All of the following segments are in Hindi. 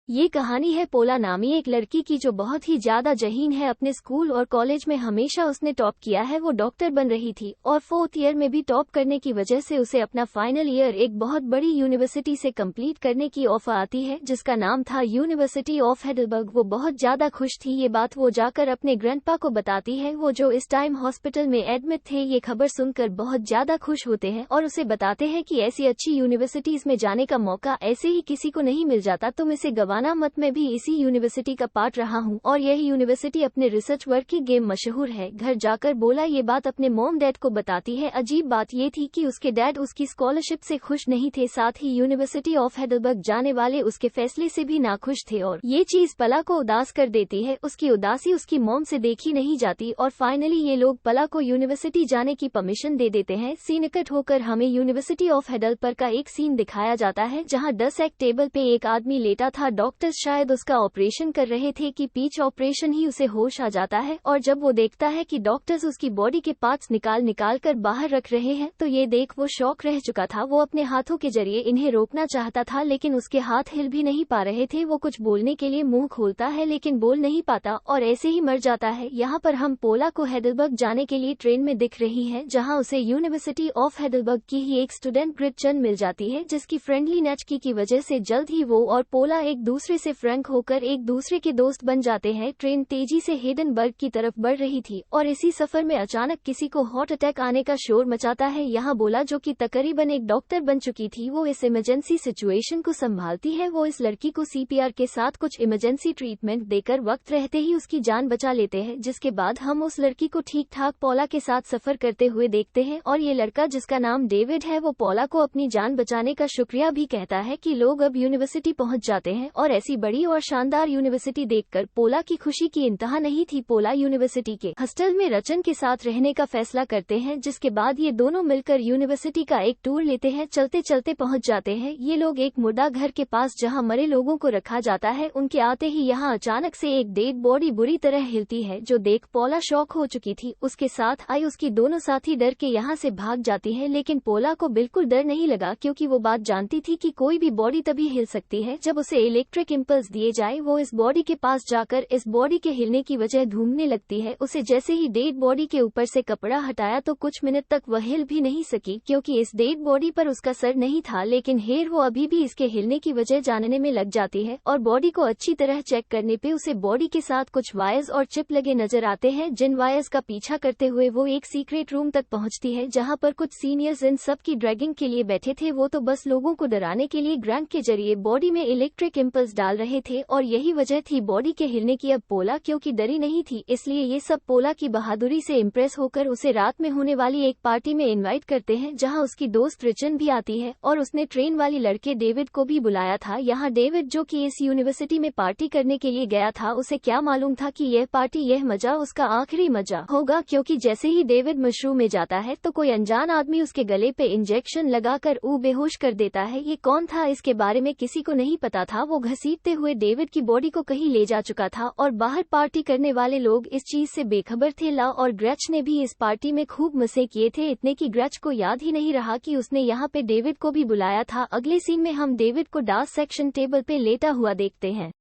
ये कहानी है पोला नामी एक लड़की की जो बहुत ही ज्यादा जहीन है। अपने स्कूल और कॉलेज में हमेशा उसने टॉप किया है। वो डॉक्टर बन रही थी और 4th ईयर में भी टॉप करने की वजह से उसे अपना फाइनल ईयर एक बहुत बड़ी यूनिवर्सिटी से कंप्लीट करने की ऑफर आती है, जिसका नाम था यूनिवर्सिटी ऑफ हेडलबर्ग। वो बहुत ज्यादा खुश थी। ये बात वो जाकर अपने ग्रैंडपा को बताती है, वो जो इस टाइम हॉस्पिटल में एडमिट थे। ये खबर सुनकर बहुत ज्यादा खुश होते हैं और उसे बताते हैं कि ऐसी अच्छी यूनिवर्सिटीज में जाने का मौका ऐसे ही किसी को नहीं मिल जाता। तुम इसे गवाना मत। मैं भी इसी यूनिवर्सिटी का पार्ट रहा हूँ और यही यूनिवर्सिटी अपने रिसर्च वर्क की गेम मशहूर है। घर जाकर बोला ये बात अपने मॉम डैड को बताती है। अजीब बात ये थी कि उसके डैड उसकी स्कॉलरशिप से खुश नहीं थे, साथ ही यूनिवर्सिटी ऑफ हेडलबर्ग जाने वाले उसके फैसले से भी नाखुश थे और ये चीज पला को उदास कर देती है। उसकी उदासी उसकी मॉम से देखी नहीं जाती और फाइनली ये लोग पला को यूनिवर्सिटी जाने की परमिशन दे देते हैं। सीन कट होकर हमें यूनिवर्सिटी ऑफ हेडलबर्ग का एक सीन दिखाया जाता है जहाँ डेस्क टेबल पे एक आदमी लेटा था। डॉक्टर्स शायद उसका ऑपरेशन कर रहे थे कि पीच ऑपरेशन ही उसे होश आ जाता है और जब वो देखता है कि डॉक्टर्स उसकी बॉडी के पार्ट्स निकाल कर बाहर रख रहे हैं तो ये देख वो शॉक रह चुका था। वो अपने हाथों के जरिए इन्हें रोकना चाहता था लेकिन उसके हाथ हिल भी नहीं पा रहे थे। वो कुछ बोलने के लिए मुंह खोलता है लेकिन बोल नहीं पाता और ऐसे ही मर जाता है। यहाँ पर हम पोला को हेडलबर्ग जाने के लिए ट्रेन में दिख रही है जहाँ उसे यूनिवर्सिटी ऑफ हेडलबर्ग की ही एक स्टूडेंट ग्रिटचन मिल जाती है, जिसकी फ्रेंडली नेचर की वजह से जल्द ही वो और पोला एक दूसरे से फ्रैंक होकर एक दूसरे के दोस्त बन जाते हैं। ट्रेन तेजी से हेडनबर्ग की तरफ बढ़ रही थी और इसी सफर में अचानक किसी को हार्ट अटैक आने का शोर मचाता है। यहाँ बोला जो कि तकरीबन एक डॉक्टर बन चुकी थी, वो इस इमरजेंसी सिचुएशन को संभालती है। वो इस लड़की को CPR के साथ कुछ इमरजेंसी ट्रीटमेंट देकर वक्त रहते ही उसकी जान बचा लेते हैं, जिसके बाद हम उस लड़की को ठीक ठाक पोला के साथ सफर करते हुए देखते हैं और ये लड़का जिसका नाम डेविड है वो पोला को अपनी जान बचाने का शुक्रिया भी कहता है कि लोग अब यूनिवर्सिटी पहुंच जाते हैं और ऐसी बड़ी और शानदार यूनिवर्सिटी देखकर पोला की खुशी की इंतहा नहीं थी। पोला यूनिवर्सिटी के हॉस्टल में रचन के साथ रहने का फैसला करते हैं, जिसके बाद ये दोनों मिलकर यूनिवर्सिटी का एक टूर लेते हैं। चलते चलते पहुंच जाते हैं ये लोग एक मुर्दा घर के पास जहां मरे लोगों को रखा जाता है। उनके आते ही यहाँ अचानक से एक डेड बॉडी बुरी तरह हिलती है, जो देख पोला शॉक हो चुकी थी। उसके साथ आई उसकी दोनों साथी डर के यहाँ से भाग जाती है, लेकिन पोला को बिल्कुल डर नहीं लगा क्योंकि वो बात जानती थी कि कोई भी बॉडी तभी हिल सकती है जब उसे इलेक्ट्रिक इम्पल्स दिए जाए। वो इस बॉडी के पास जाकर इस बॉडी के हिलने की वजह ढूंढने लगती है। उसे जैसे ही डेड बॉडी के ऊपर से कपड़ा हटाया तो कुछ मिनट तक वह हिल भी नहीं सकी क्योंकि इस डेड बॉडी पर उसका सर नहीं था, लेकिन हेर वो अभी भी इसके हिलने की वजह जानने में लग जाती है और बॉडी को अच्छी तरह चेक करने पे उसे बॉडी के साथ कुछ वायर्स और चिप लगे नजर आते हैं, जिन वायर्स का पीछा करते हुए वो एक सीक्रेट रूम तक पहुंचती है जहां पर कुछ सीनियर्स इन सब की ड्रैगिंग के लिए बैठे थे। वो तो बस लोगों को डराने के लिए ग्रैंड के जरिए बॉडी में इलेक्ट्रिक इम्पल्स डाल रहे थे और यही वजह थी बॉडी के हिलने की। अब पोला क्योंकि डरी नहीं थी, इसलिए ये सब पोला की बहादुरी से इम्प्रेस होकर उसे रात में होने वाली एक पार्टी में इनवाइट करते हैं जहां उसकी दोस्त रिचन भी आती है और उसने ट्रेन वाली लड़के डेविड को भी बुलाया था। यहाँ डेविड जो कि इस यूनिवर्सिटी में पार्टी करने के लिए गया था, उसे क्या मालूम था कि यह पार्टी, यह मजा उसका आखिरी मजा होगा, क्योंकि जैसे ही डेविड मशरूम में जाता है तो कोई अनजान आदमी उसके गले पे इंजेक्शन लगाकर बेहोश कर देता है। ये कौन था इसके बारे में किसी को नहीं पता था। वो घसीटते हुए डेविड की बॉडी को कहीं ले जा चुका था और बाहर पार्टी करने वाले लोग इस चीज से बेखबर थे। ला और ग्रेच ने भी इस पार्टी में खूब मजे किए थे, इतने की ग्रेच को याद ही नहीं रहा कि उसने यहाँ पे डेविड को भी बुलाया था। अगले सीन में हम डेविड को डांस सेक्शन टेबल पे लेटा हुआ देखते हैं।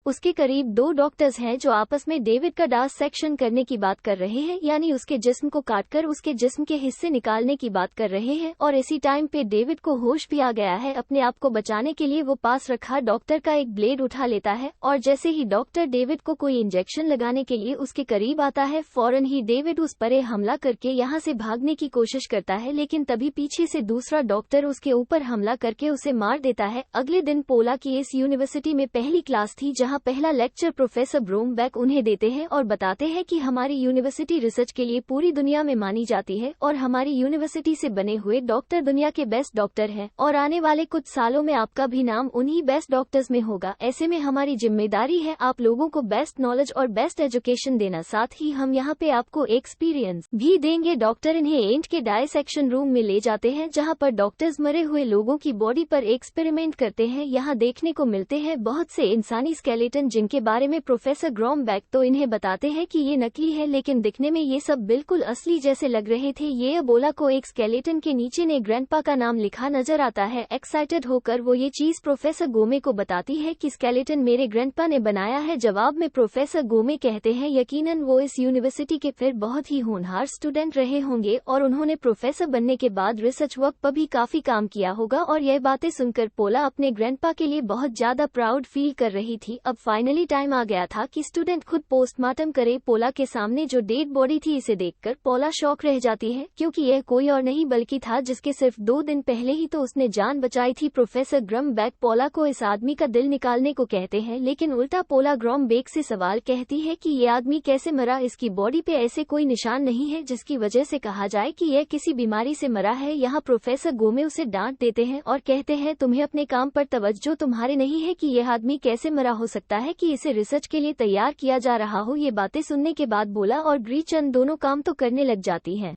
उसके करीब 2 डॉक्टर्स हैं जो आपस में डेविड का डांस सेक्शन करने की बात कर रहे हैं, यानी उसके जिस्म को काटकर उसके जिस्म के हिस्से निकालने की बात कर रहे हैं। और इसी टाइम पे डेविड को होश भी आ गया है। अपने आप को बचाने के लिए वो पास रखा डॉक्टर का एक ब्लेड उठा लेता है और जैसे ही डॉक्टर डेविड को कोई इंजेक्शन लगाने के लिए उसके करीब आता है, फौरन ही डेविड उस पर हमला करके यहाँ से भागने की कोशिश करता है, लेकिन तभी पीछे से दूसरा डॉक्टर उसके ऊपर हमला करके उसे मार देता है। अगले दिन पोला की इस यूनिवर्सिटी में पहली क्लास थी जहाँ पहला लेक्चर प्रोफेसर ब्रोमबैक उन्हें देते हैं और बताते हैं कि हमारी यूनिवर्सिटी रिसर्च के लिए पूरी दुनिया में मानी जाती है और हमारी यूनिवर्सिटी से बने हुए डॉक्टर दुनिया के बेस्ट डॉक्टर हैं और आने वाले कुछ सालों में आपका भी नाम उन्हीं बेस्ट डॉक्टर्स में होगा। ऐसे में हमारी जिम्मेदारी है आप लोगों को बेस्ट नॉलेज और बेस्ट एजुकेशन देना, साथ ही हम यहाँ पे आपको एक्सपीरियंस भी देंगे। डॉक्टर इन्हें एंट के डायसेक्शन रूम में ले जाते हैं जहाँ पर डॉक्टर्स मरे हुए लोगों की बॉडी पर एक्सपेरिमेंट करते हैं। यहाँ देखने को मिलते हैं बहुत से इंसानी स्केलेटन स्केलेटन जिनके बारे में प्रोफेसर ग्रॉम्बैक तो इन्हें बताते हैं कि ये नकली है, लेकिन दिखने में ये सब बिल्कुल असली जैसे लग रहे थे। ये अबोला को एक स्केलेटन के नीचे ने ग्रैंडपा का नाम लिखा नजर आता है। एक्साइटेड होकर वो ये चीज प्रोफेसर गोमे को बताती है कि स्केलेटन मेरे ग्रैंडपा ने बनाया है। जवाब में प्रोफेसर गोमे कहते हैं यकीनन वो इस यूनिवर्सिटी के फिर बहुत ही होनहार स्टूडेंट रहे होंगे और उन्होंने प्रोफेसर बनने के बाद रिसर्च वर्क पर भी काफी काम किया होगा। और यह बातें सुनकर पोला अपने ग्रैंडपा के लिए बहुत ज्यादा प्राउड फील कर रही थी। अब फाइनली टाइम आ गया था कि स्टूडेंट खुद पोस्टमार्टम करे। पोला के सामने जो डेड बॉडी थी इसे देखकर पोला शॉक रह जाती है, क्योंकि यह कोई और नहीं बल्कि था जिसके सिर्फ 2 दिन पहले ही तो उसने जान बचाई थी। प्रोफेसर ग्रॉम्बैक पोला को इस आदमी का दिल निकालने को कहते हैं, लेकिन उल्टा पोला ग्रॉम्बैक से सवाल कहती है कि ये आदमी कैसे मरा। इसकी बॉडी पे ऐसे कोई निशान नहीं है जिसकी वजह से कहा जाए कि यह किसी बीमारी से मरा है। यहाँ प्रोफेसर गोमे उसे डांट देते हैं और कहते हैं तुम्हें अपने काम पर तवज्जो तुम्हारे नहीं है कि यह आदमी कैसे मरा। हो सकता है कि इसे रिसर्च के लिए तैयार किया जा रहा हो। ये बातें सुनने के बाद बोला और ग्रीचन दोनों काम तो करने लग जाती हैं,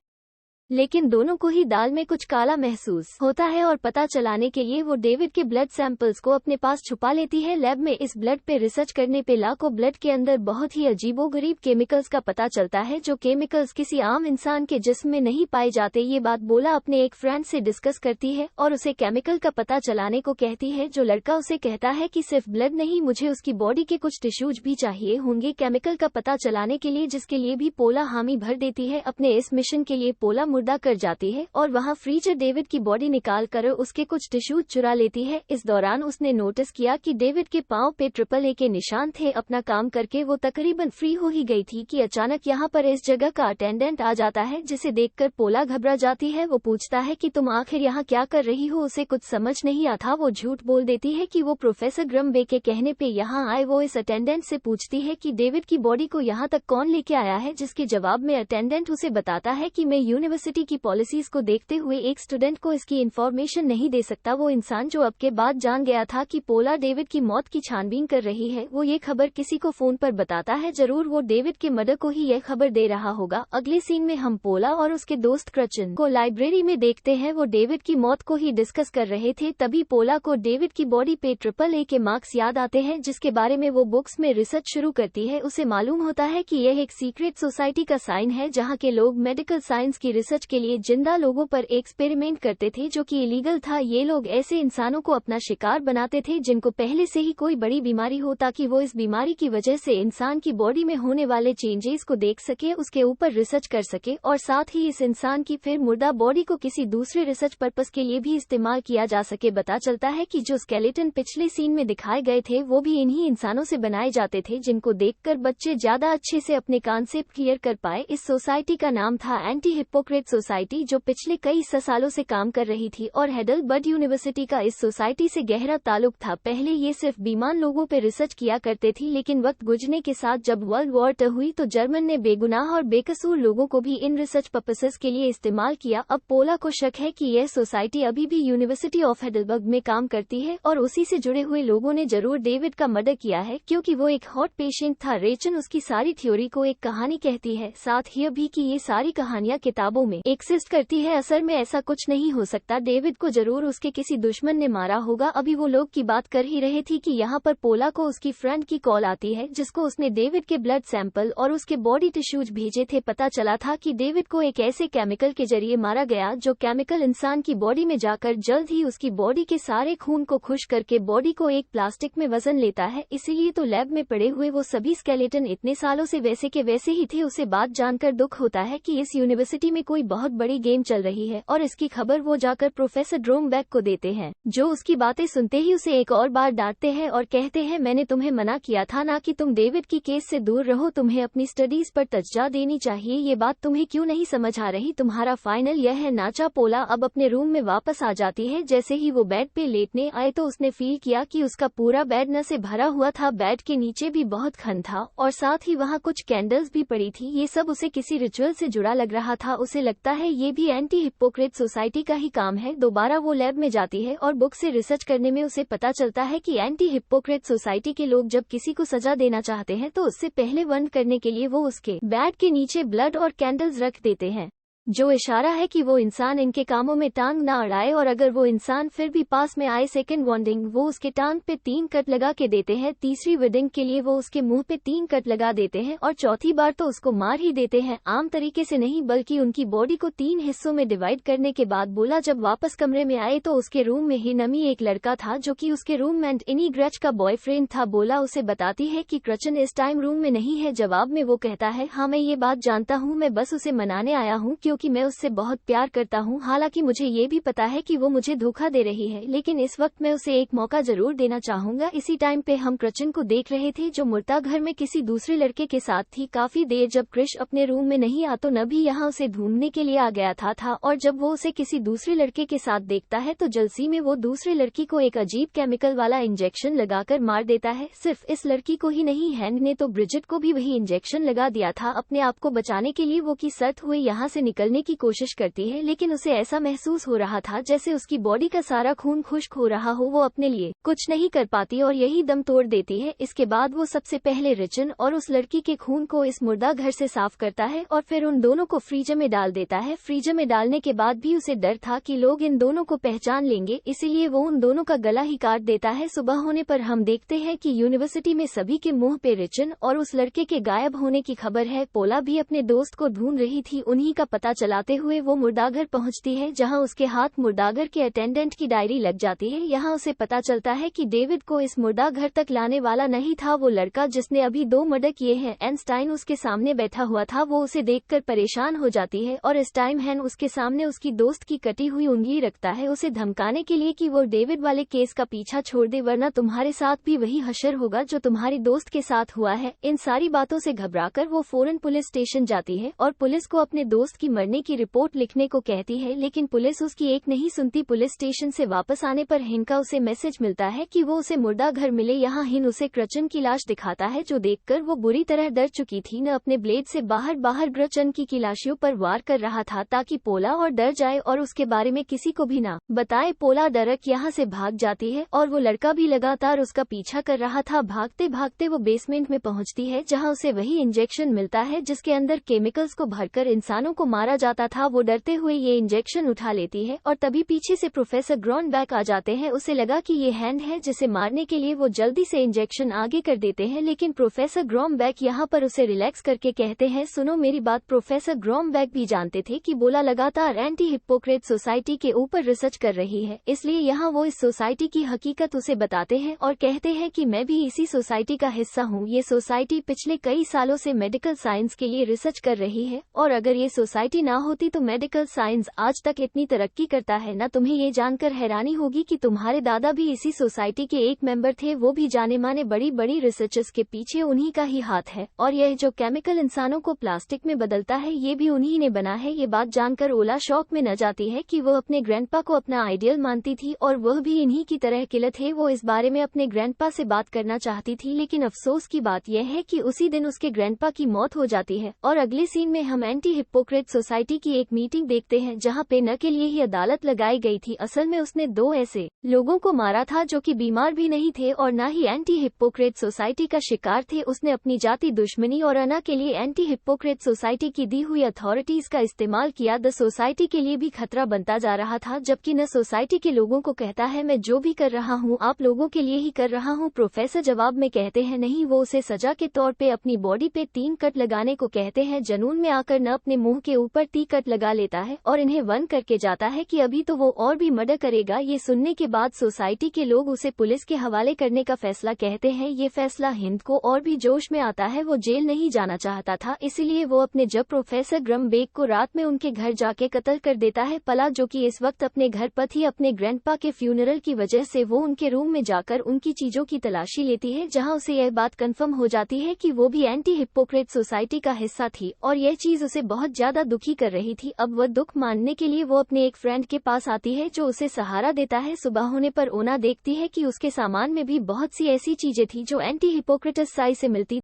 लेकिन दोनों को ही दाल में कुछ काला महसूस होता है और पता चलाने के लिए वो डेविड के ब्लड सैंपल्स को अपने पास छुपा लेती है। लैब में इस ब्लड पे रिसर्च करने पे ला को ब्लड के अंदर बहुत ही अजीबोगरीब केमिकल्स का पता चलता है, जो केमिकल्स किसी आम इंसान के जिस्म में नहीं पाए जाते। ये बात बोला अपने एक फ्रेंड से डिस्कस करती है और उसे केमिकल का पता चलाने को कहती है। जो लड़का उसे कहता है कि सिर्फ ब्लड नहीं, मुझे उसकी बॉडी के कुछ टिश्यूज भी चाहिए होंगे केमिकल का पता चलाने के लिए, जिसके लिए भी पोला हामी भर देती है। अपने इस मिशन के लिए पोला मुर्दा कर जाती है और वहां फ्रीजर डेविड की बॉडी निकाल कर उसके कुछ टिश्यूज चुरा लेती है। इस दौरान उसने नोटिस किया कि डेविड के पांव पे AAA के निशान थे। अपना काम करके वो तकरीबन फ्री हो ही गई थी कि अचानक यहाँ पर इस जगह का अटेंडेंट आ जाता है, जिसे देखकर पोला घबरा जाती है। वो पूछता है कि तुम आखिर यहाँ क्या कर रही हो। उसे कुछ समझ नहीं आता। वो झूठ बोल देती है कि वो प्रोफेसर ग्रॉम्बैक के कहने पे यहाँ आए। वो इस अटेंडेंट से पूछती है कि डेविड की बॉडी को यहाँ तक कौन लेके आया है, जिसके जवाब में अटेंडेंट उसे बताता है कि मैं यूनिवर्सिटी की पॉलिसीज को देखते हुए एक स्टूडेंट को इसकी इन्फॉर्मेशन नहीं दे सकता। वो इंसान जो अब के बाद जान गया था कि पोला डेविड की मौत की छानबीन कर रही है, वो ये खबर किसी को फोन पर बताता है। जरूर वो डेविड के मर्डर को ही यह खबर दे रहा होगा। अगले सीन में हम पोला और उसके दोस्त क्रचन को लाइब्रेरी में देखते हैं। वो डेविड की मौत को ही डिस्कस कर रहे थे। तभी पोला को डेविड की बॉडी पे AAA के मार्क्स याद आते हैं, जिसके बारे में वो बुक्स में रिसर्च शुरू करती है। उसे मालूम होता है कि यह एक सीक्रेट सोसाइटी का साइन है, जहाँ के लोग मेडिकल साइंस की रिसर्च के लिए जिंदा लोगों पर एक्सपेरिमेंट करते थे, जो कि इलीगल था। ये लोग ऐसे इंसानों को अपना शिकार बनाते थे जिनको पहले से ही कोई बड़ी बीमारी हो, ताकि वो इस बीमारी की वजह से इंसान की बॉडी में होने वाले चेंजेस को देख सके, उसके ऊपर रिसर्च कर सके और साथ ही इस इंसान की फिर मुर्दा बॉडी को किसी दूसरे रिसर्च पर्पस के लिए भी इस्तेमाल किया जा सके। पता चलता है कि जो स्केलेटन पिछले सीन में दिखाए गए थे वो भी इन्हीं इंसानों से बनाए जाते थे, जिनको देखकर बच्चे ज्यादा अच्छे से अपने कॉन्सेप्ट क्लियर कर पाए। इस सोसाइटी का नाम था एंटी हिपोक्रेट सोसाइटी, जो पिछले कई सालों से काम कर रही थी और हेडलबर्ग यूनिवर्सिटी का इस सोसाइटी से गहरा ताल्लुक था। पहले ये सिर्फ बीमार लोगों पर रिसर्च किया करते थी, लेकिन वक्त गुजरने के साथ जब वर्ल्ड वॉर 2 हुई तो जर्मन ने बेगुनाह और बेकसूर लोगों को भी इन रिसर्च पर्पसेस के लिए इस्तेमाल किया। अब पोला को शक है कि यह सोसाइटी अभी भी यूनिवर्सिटी ऑफ हेडलबर्ग में काम करती है और उसी से जुड़े हुए लोगों ने जरूर डेविड का मर्डर किया है, क्योंकि वो एक हॉट पेशेंट था। रेचन उसकी सारी थ्योरी को एक कहानी कहती है, साथ ही भी कि ये सारी कहानियां किताबों में एक्सिस्ट करती है। असल में ऐसा कुछ नहीं हो सकता। डेविड को जरूर उसके किसी दुश्मन ने मारा होगा। अभी वो लोग की बात कर ही रहे थी कि यहाँ पर पोला को उसकी फ्रेंड की कॉल आती है, जिसको उसने डेविड के ब्लड सैंपल और उसके बॉडी टिश्यूज भेजे थे। पता चला था कि डेविड को एक ऐसे केमिकल के जरिए मारा गया, जो केमिकल इंसान की बॉडी में जाकर जल्द ही उसकी बॉडी के सारे खून को खुश करके बॉडी को एक प्लास्टिक में वजन लेता है। इसीलिए तो लैब में पड़े हुए वो सभी स्केलेटन इतने सालों से वैसे के वैसे ही थे। उसे बात जानकर दुख होता है कि इस यूनिवर्सिटी में कोई बहुत बड़ी गेम चल रही है और इसकी खबर वो जाकर प्रोफेसर ग्रॉम्बैक को देते हैं, जो उसकी बातें सुनते ही उसे एक और बार डांटते हैं और कहते हैं मैंने तुम्हें मना किया था ना कि तुम डेविड की केस से दूर रहो, तुम्हें अपनी स्टडीज पर तवज्जो देनी चाहिए। ये बात तुम्हें क्यों नहीं समझ आ रही? तुम्हारा फाइनल यह है। नाचा पोला अब अपने रूम में वापस आ जाती है। जैसे ही वो बेड पे लेटने आए तो उसने फील किया कि उसका पूरा बेड न से भरा हुआ था। बेड के नीचे भी बहुत खन था और साथ ही वहाँ कुछ कैंडल्स भी पड़ी थी। ये सब उसे किसी रिचुअल से जुड़ा लग रहा था। उसे लगता है ये भी एंटी हिपोक्रेट सोसाइटी का ही काम है। दोबारा वो लैब में जाती है और बुक से रिसर्च करने में उसे पता चलता है कि एंटी हिपोक्रेट सोसाइटी के लोग जब किसी को सजा देना चाहते हैं तो उससे पहले वंड करने के लिए वो उसके बेड के नीचे ब्लड और कैंडल्स रख देते हैं। जो इशारा है कि वो इंसान इनके कामों में टांग ना अड़ाए, और अगर वो इंसान फिर भी पास में आए, सेकंड वार्निंग, वो उसके टांग पे 3 कट लगा के देते हैं, तीसरी वार्निंग के लिए वो उसके मुंह पे 3 कट लगा देते हैं, और चौथी बार तो उसको मार ही देते हैं। आम तरीके से नहीं, बल्कि उनकी बॉडी को 3 हिस्सों में डिवाइड करने के बाद बोला जब वापस कमरे में आए तो उसके रूम में ही नमी एक लड़का था जो कि उसके रूममेट इनी ग्रेच का बॉयफ्रेंड था। बोला उसे बताती है कि क्रचन इस टाइम रूम में नहीं है। जवाब में वो कहता है, हाँ मैं ये बात जानता हूँ, मैं बस उसे मनाने आया हूँ क्योंकि मैं उससे बहुत प्यार करता हूँ। हालांकि मुझे ये भी पता है कि वो मुझे धोखा दे रही है, लेकिन इस वक्त मैं उसे एक मौका जरूर देना चाहूंगा। इसी टाइम पे हम क्रचन को देख रहे थे जो मुर्दा घर में किसी दूसरे लड़के के साथ थी। काफी देर जब क्रिश अपने रूम में नहीं आ तो नबी यहाँ उसे ढूंढने के लिए आ गया था, और जब वो उसे किसी दूसरे लड़के के साथ देखता है तो जल्दी में वो दूसरे लड़की को एक अजीब केमिकल वाला इंजेक्शन लगाकर मार देता है। सिर्फ इस लड़की को ही नहीं, हैंड ने तो ब्रिजिट को भी वही इंजेक्शन लगा दिया था। अपने आप को बचाने के लिए वो की सर्त हुए यहाँ से निकलने की कोशिश करती है, लेकिन उसे ऐसा महसूस हो रहा था जैसे उसकी बॉडी का सारा खून खुश्क हो रहा हो। वो अपने लिए कुछ नहीं कर पाती और यही दम तोड़ देती है। इसके बाद वो सबसे पहले रिचन और उस लड़की के खून को इस मुर्दा घर से साफ करता है और फिर उन दोनों को फ्रीजर में डाल देता है। फ्रीजर में डालने के बाद भी उसे डर था कि लोग इन दोनों को पहचान लेंगे, इसीलिए वो उन दोनों का गला ही काट देता है। सुबह होने पर हम देखते हैं कि यूनिवर्सिटी में सभी के मुंह पे रिचन और उस लड़के के गायब होने की खबर है। पोला भी अपने दोस्त को ढूंढ रही थी। उन्हीं का पता चलाते हुए वो मुर्दाघर पहुंचती है, जहां उसके हाथ मुर्दाघर के अटेंडेंट की डायरी लग जाती है। यहाँ उसे पता चलता है कि डेविड को इस मुर्दा घर तक लाने वाला नहीं था वो लड़का जिसने अभी 2 मर्डर किए हैं। एनस्टाइन उसके सामने बैठा हुआ था। वो उसे देखकर परेशान हो जाती है और इस टाइम हैन उसके सामने उसकी दोस्त की कटी हुई उंगली रखता है, उसे धमकाने के लिए कि वो डेविड वाले केस का पीछा छोड़ दे, वरना तुम्हारे साथ भी वही हशर होगा जो तुम्हारी दोस्त के साथ हुआ है। इन सारी बातों से घबराकर वो फौरन पुलिस स्टेशन जाती है और पुलिस को अपने दोस्त की मरने की रिपोर्ट लिखने को कहती है, लेकिन पुलिस उसकी एक नहीं सुनती। पुलिस स्टेशन से वापस आने पर हिन का उसे मैसेज मिलता है कि वो उसे मुर्दा घर मिले। यहाँ हिन उसे क्रचन की लाश दिखाता है जो देखकर वो बुरी तरह डर चुकी थी। न अपने ब्लेड से बाहर क्रचन की लाशियों पर वार कर रहा था ताकि पोला और डर जाए और उसके बारे में किसी को भी ना बताए। पोला डरक यहाँ से भाग जाती है और वो लड़का भी लगातार उसका पीछा कर रहा था। भागते भागते वो बेसमेंट में पहुँचती है जहाँ उसे वही इंजेक्शन मिलता है जिसके अंदर केमिकल्स को भरकर इंसानों को मारा जाता था। वो डरते हुए ये इंजेक्शन उठा लेती है और तभी पीछे से प्रोफेसर ग्रॉनबैक आ जाते हैं। उसे लगा कि ये हैंड है जिसे मारने के लिए वो जल्दी से इंजेक्शन आगे कर देते हैं, लेकिन प्रोफेसर ग्रॉनबैक यहाँ पर उसे रिलैक्स करके कहते हैं, सुनो मेरी बात। प्रोफेसर ग्रॉनबैक भी जानते थे कि बोला लगातार एंटी हिप्पोक्रेट सोसाइटी के ऊपर रिसर्च कर रही है, इसलिए यहाँ वो इस सोसाइटी की हकीकत उसे बताते हैं और कहते हैं कि मैं भी इसी सोसाइटी का हिस्सा हूँ। ये सोसाइटी पिछले कई सालों से मेडिकल साइंस के लिए रिसर्च कर रही है और अगर ये सोसाइटी ना होती तो मेडिकल साइंस आज तक इतनी तरक्की करता है ना। तुम्हें ये जानकर हैरानी होगी कि तुम्हारे दादा भी इसी सोसाइटी के एक मेंबर थे, वो भी जाने माने बड़ी बड़ी रिसर्चर्स के पीछे उन्हीं का ही हाथ है और यह जो केमिकल इंसानों को प्लास्टिक में बदलता है ये भी उन्हीं ने बना है। ये बात जानकर ओला शौक में न जाती है कि वो अपने ग्रैंडपा को अपना आइडियल मानती थी और वह भी इन्हीं की तरह किलर थे। वो इस बारे में अपने ग्रैंडपा से बात करना चाहती थी, लेकिन अफसोस की बात यह है कि उसी दिन उसके ग्रैंडपा की मौत हो जाती है। और अगले सीन में हम एंटी हिप्पोक्रेट सोसाइटी की एक मीटिंग देखते हैं जहाँ पे न के लिए ही अदालत लगाई गई थी। असल में उसने 2 ऐसे लोगों को मारा था जो कि बीमार भी नहीं थे और न ही एंटी हिप्पोक्रेट सोसाइटी का शिकार थे। उसने अपनी जाति दुश्मनी और अना के लिए एंटी हिप्पोक्रेट सोसाइटी की दी हुई अथॉरिटीज का इस्तेमाल किया। द सोसाइटी के लिए भी खतरा बनता जा रहा था, जबकि न सोसाइटी के लोगों को कहता है मैं जो भी कर रहा हूँ आप लोगों के लिए ही कर रहा हूँ। प्रोफेसर जवाब में कहते हैं नहीं, वो उसे सजा के तौर पे अपनी बॉडी पे 3 कट लगाने को कहते हैं। जनून में आकर न अपने मुंह के ऊपर 3 कट लगा लेता है और इन्हें वन करके जाता है कि अभी तो वो और भी मर्डर करेगा। ये सुनने के बाद सोसाइटी के लोग उसे पुलिस के हवाले करने का फैसला कहते हैं। ये फैसला हिंद को और भी जोश में आता है। वो जेल नहीं जाना चाहता था, इसीलिए वो अपने जब प्रोफेसर ग्रम्बेक को रात में उनके घर जाके कत्ल कर देता है। पला जो कि इस वक्त अपने घर पर थी, अपने ग्रैंडपा के फ्यूनरल की वजह से वो उनके रूम में जाकर उनकी चीजों की तलाशी लेती है, जहां उसे यह बात कंफर्म हो जाती है कि वो भी एंटी हिप्पोक्रेट सोसाइटी का हिस्सा थी और यह चीज उसे बहुत ज्यादा दुखी कर रही थी। अब वह दुख मानने के लिए वो अपने एक फ्रेंड के पास आती है जो उसे सहारा देता है। सुबह होने पर ओना देखती है कि उसके सामान में भी बहुत सी ऐसी चीजें थी जो एंटी हिप्पोक्रेटस साई से मिलती